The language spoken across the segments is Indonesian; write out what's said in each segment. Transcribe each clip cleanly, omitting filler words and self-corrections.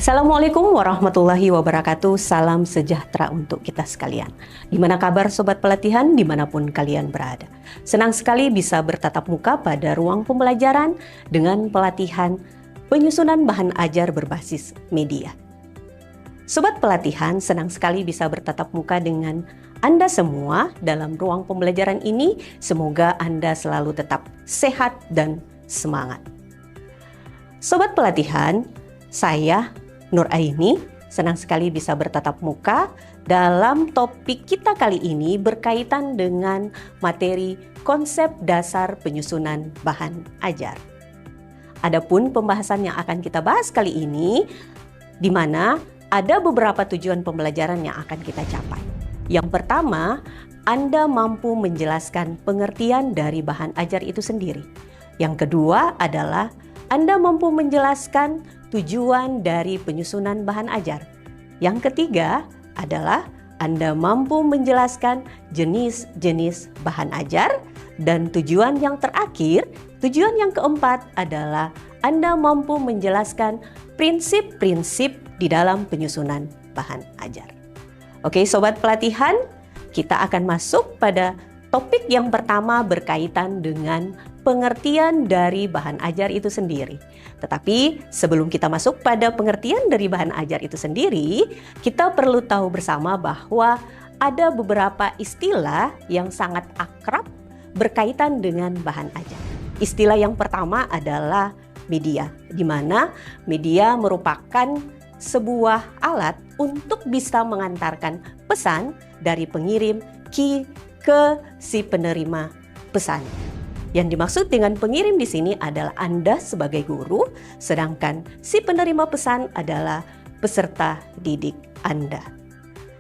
Assalamualaikum warahmatullahi wabarakatuh. Salam sejahtera untuk kita sekalian. Gimana kabar sobat pelatihan dimanapun kalian berada? Senang sekali bisa bertatap muka pada ruang pembelajaran dengan pelatihan penyusunan bahan ajar berbasis media. Sobat pelatihan, senang sekali bisa bertatap muka dengan Anda semua dalam ruang pembelajaran ini. Semoga Anda selalu tetap sehat dan semangat. Sobat pelatihan, saya Nur Aini senang sekali bisa bertatap muka dalam topik kita kali ini berkaitan dengan materi konsep dasar penyusunan bahan ajar. Adapun pembahasan yang akan kita bahas kali ini, di mana ada beberapa tujuan pembelajaran yang akan kita capai. Yang pertama, Anda mampu menjelaskan pengertian dari bahan ajar itu sendiri. Yang kedua adalah Anda mampu menjelaskan tujuan dari penyusunan bahan ajar. Yang ketiga adalah Anda mampu menjelaskan jenis-jenis bahan ajar. Dan tujuan yang terakhir, tujuan yang keempat adalah Anda mampu menjelaskan prinsip-prinsip di dalam penyusunan bahan ajar. Oke, sobat pelatihan, kita akan masuk pada topik yang pertama berkaitan dengan pengertian dari bahan ajar itu sendiri. Tetapi sebelum kita masuk pada pengertian dari bahan ajar itu sendiri, kita perlu tahu bersama bahwa ada beberapa istilah yang sangat akrab berkaitan dengan bahan ajar. Istilah yang pertama adalah media, di mana media merupakan sebuah alat untuk bisa mengantarkan pesan dari pengirim ke si penerima pesan. Yang dimaksud dengan pengirim di sini adalah Anda sebagai guru, sedangkan si penerima pesan adalah peserta didik Anda.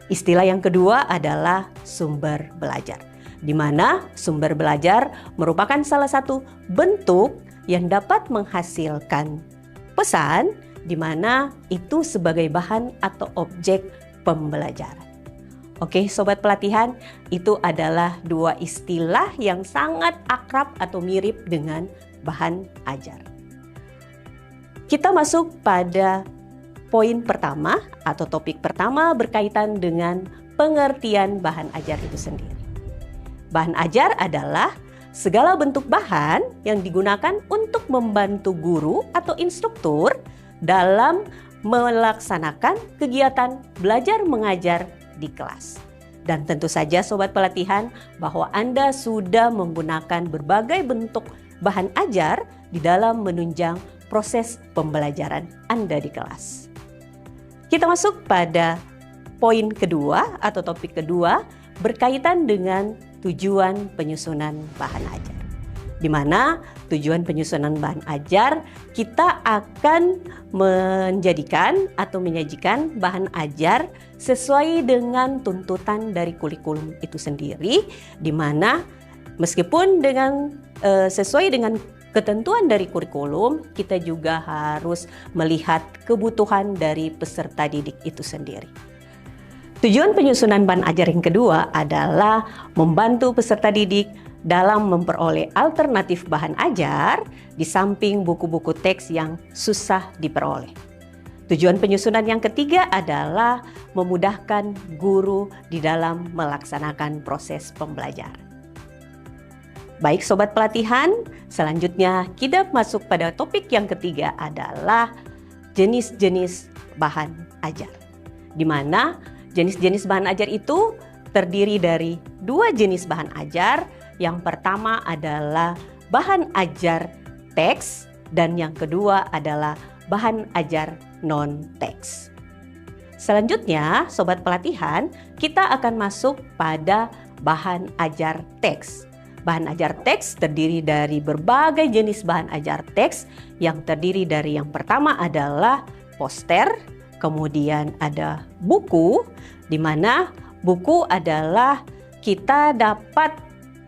Istilah yang kedua adalah sumber belajar, di mana sumber belajar merupakan salah satu bentuk yang dapat menghasilkan pesan, di mana itu sebagai bahan atau objek pembelajaran. Oke, sobat pelatihan, itu adalah dua istilah yang sangat akrab atau mirip dengan bahan ajar. Kita masuk pada poin pertama atau topik pertama berkaitan dengan pengertian bahan ajar itu sendiri. Bahan ajar adalah segala bentuk bahan yang digunakan untuk membantu guru atau instruktur dalam melaksanakan kegiatan belajar mengajar di kelas. Dan tentu saja sobat pelatihan bahwa Anda sudah menggunakan berbagai bentuk bahan ajar di dalam menunjang proses pembelajaran Anda di kelas. Kita masuk pada poin kedua atau topik kedua berkaitan dengan tujuan penyusunan bahan ajar. Di mana tujuan penyusunan bahan ajar, kita akan menjadikan atau menyajikan bahan ajar sesuai dengan tuntutan dari kurikulum itu sendiri, di mana meskipun sesuai dengan ketentuan dari kurikulum, kita juga harus melihat kebutuhan dari peserta didik itu sendiri. Tujuan penyusunan bahan ajar yang kedua adalah membantu peserta didik dalam memperoleh alternatif bahan ajar di samping buku-buku teks yang susah diperoleh. Tujuan penyusunan yang ketiga adalah memudahkan guru di dalam melaksanakan proses pembelajaran. Baik sobat pelatihan, selanjutnya kita masuk pada topik yang ketiga adalah jenis-jenis bahan ajar. Di mana jenis-jenis bahan ajar itu terdiri dari dua jenis bahan ajar. Yang pertama adalah bahan ajar teks dan yang kedua adalah bahan ajar non-teks. Selanjutnya, sobat pelatihan, kita akan masuk pada bahan ajar teks. Bahan ajar teks terdiri dari berbagai jenis bahan ajar teks yang terdiri dari yang pertama adalah poster, kemudian ada buku, di mana buku adalah kita dapat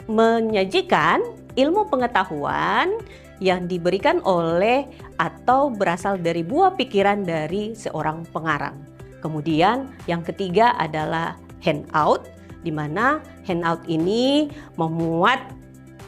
menyajikan ilmu pengetahuan yang diberikan oleh atau berasal dari buah pikiran dari seorang pengarang. Kemudian yang ketiga adalah handout, di mana handout ini memuat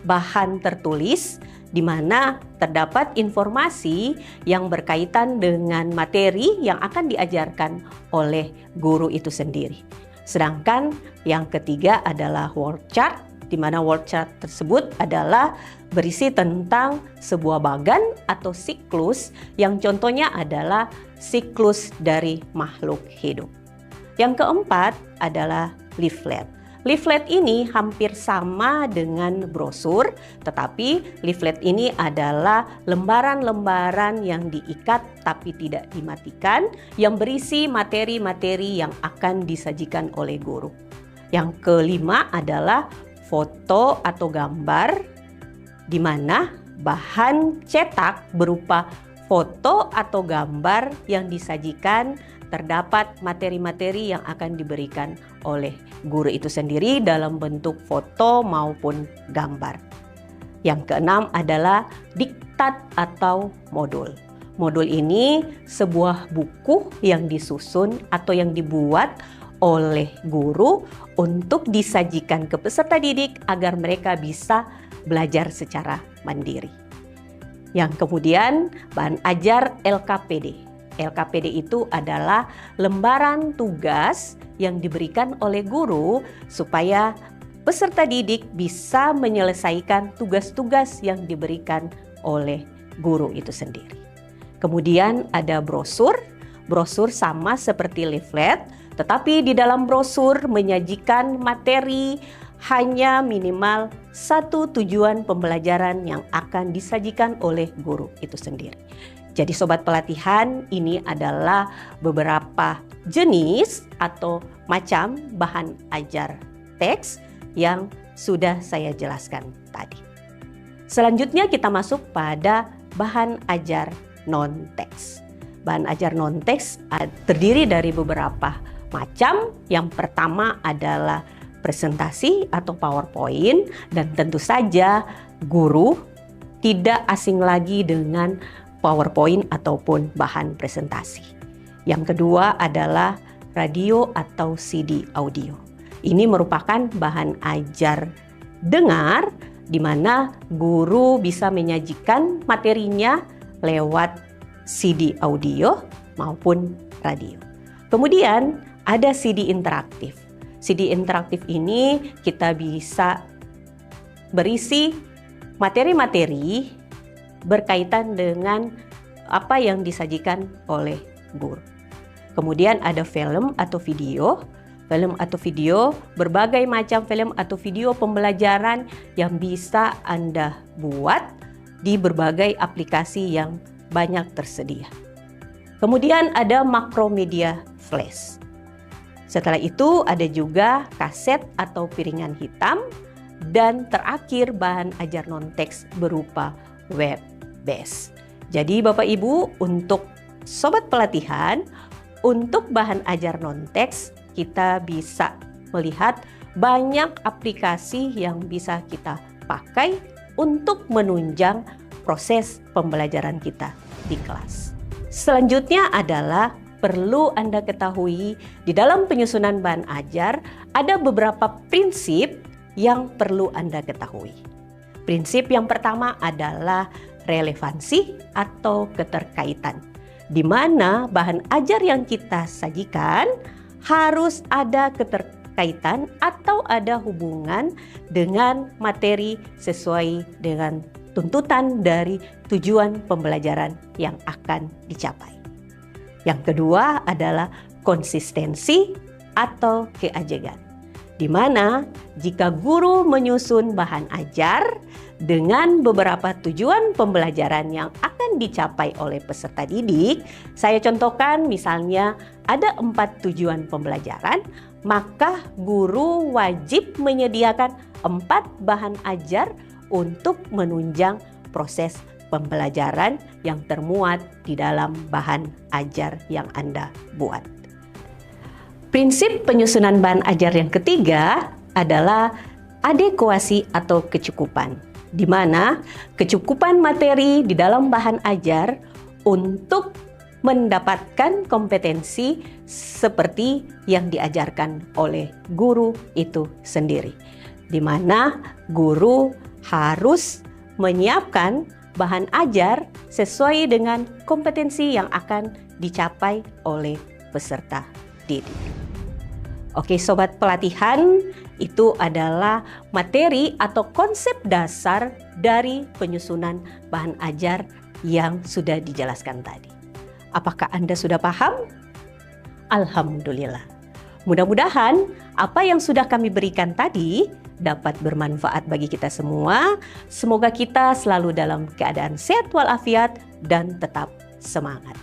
bahan tertulis di mana terdapat informasi yang berkaitan dengan materi yang akan diajarkan oleh guru itu sendiri. Sedangkan yang ketiga adalah word chart, di mana word chart tersebut adalah berisi tentang sebuah bagan atau siklus yang contohnya adalah siklus dari makhluk hidup. Yang keempat adalah leaflet. Leaflet ini hampir sama dengan brosur, tetapi leaflet ini adalah lembaran-lembaran yang diikat tapi tidak dimatikan, yang berisi materi-materi yang akan disajikan oleh guru. Yang kelima adalah foto atau gambar, di mana bahan cetak berupa foto atau gambar yang disajikan, terdapat materi-materi yang akan diberikan oleh guru itu sendiri dalam bentuk foto maupun gambar. Yang keenam adalah diktat atau modul. Modul ini sebuah buku yang disusun atau yang dibuat oleh guru untuk disajikan ke peserta didik agar mereka bisa belajar secara mandiri. Yang kemudian bahan ajar LKPD. LKPD itu adalah lembaran tugas yang diberikan oleh guru supaya peserta didik bisa menyelesaikan tugas-tugas yang diberikan oleh guru itu sendiri. Kemudian ada brosur. Brosur sama seperti leaflet, tetapi di dalam brosur menyajikan materi hanya minimal satu tujuan pembelajaran yang akan disajikan oleh guru itu sendiri. Jadi sobat pelatihan, ini adalah beberapa jenis atau macam bahan ajar teks yang sudah saya jelaskan tadi. Selanjutnya kita masuk pada bahan ajar non-teks. Bahan ajar non-teks terdiri dari beberapa macam. Yang pertama adalah presentasi atau PowerPoint, dan tentu saja guru tidak asing lagi dengan PowerPoint ataupun bahan presentasi. Yang kedua adalah radio atau CD audio. Ini merupakan bahan ajar dengar di mana guru bisa menyajikan materinya lewat CD audio maupun radio. Kemudian ada CD interaktif. CD interaktif ini kita bisa berisi materi-materi berkaitan dengan apa yang disajikan oleh guru. Kemudian ada film atau video. Film atau video, berbagai macam film atau video pembelajaran yang bisa Anda buat di berbagai aplikasi yang banyak tersedia. Kemudian ada makromedia flash. Setelah itu ada juga kaset atau piringan hitam, dan terakhir bahan ajar non-teks berupa web base. Jadi Bapak Ibu, untuk sobat pelatihan, untuk bahan ajar non-teks kita bisa melihat banyak aplikasi yang bisa kita pakai untuk menunjang proses pembelajaran kita di kelas. Selanjutnya adalah perlu Anda ketahui di dalam penyusunan bahan ajar ada beberapa prinsip yang perlu Anda ketahui. Prinsip yang pertama adalah relevansi atau keterkaitan, di mana bahan ajar yang kita sajikan harus ada keterkaitan atau ada hubungan dengan materi sesuai dengan tuntutan dari tujuan pembelajaran yang akan dicapai. Yang kedua adalah konsistensi atau keajegan, di mana jika guru menyusun bahan ajar dengan beberapa tujuan pembelajaran yang akan dicapai oleh peserta didik, saya contohkan misalnya ada 4 tujuan pembelajaran, maka guru wajib menyediakan 4 bahan ajar untuk menunjang proses pembelajaran yang termuat di dalam bahan ajar yang Anda buat. Prinsip penyusunan bahan ajar yang ketiga adalah adekuasi atau kecukupan, di mana kecukupan materi di dalam bahan ajar untuk mendapatkan kompetensi seperti yang diajarkan oleh guru itu sendiri, di mana guru harus menyiapkan bahan ajar sesuai dengan kompetensi yang akan dicapai oleh peserta didik. Oke, sobat pelatihan, itu adalah materi atau konsep dasar dari penyusunan bahan ajar yang sudah dijelaskan tadi. Apakah Anda sudah paham? Alhamdulillah. Mudah-mudahan apa yang sudah kami berikan tadi dapat bermanfaat bagi kita semua. Semoga kita selalu dalam keadaan sehat walafiat dan tetap semangat.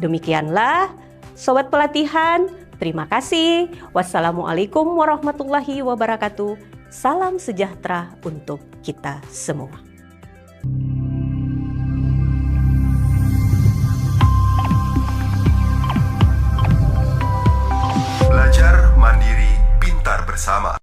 Demikianlah sobat pelatihan, terima kasih. Wassalamualaikum warahmatullahi wabarakatuh. Salam sejahtera untuk kita semua. Belajar mandiri, pintar bersama.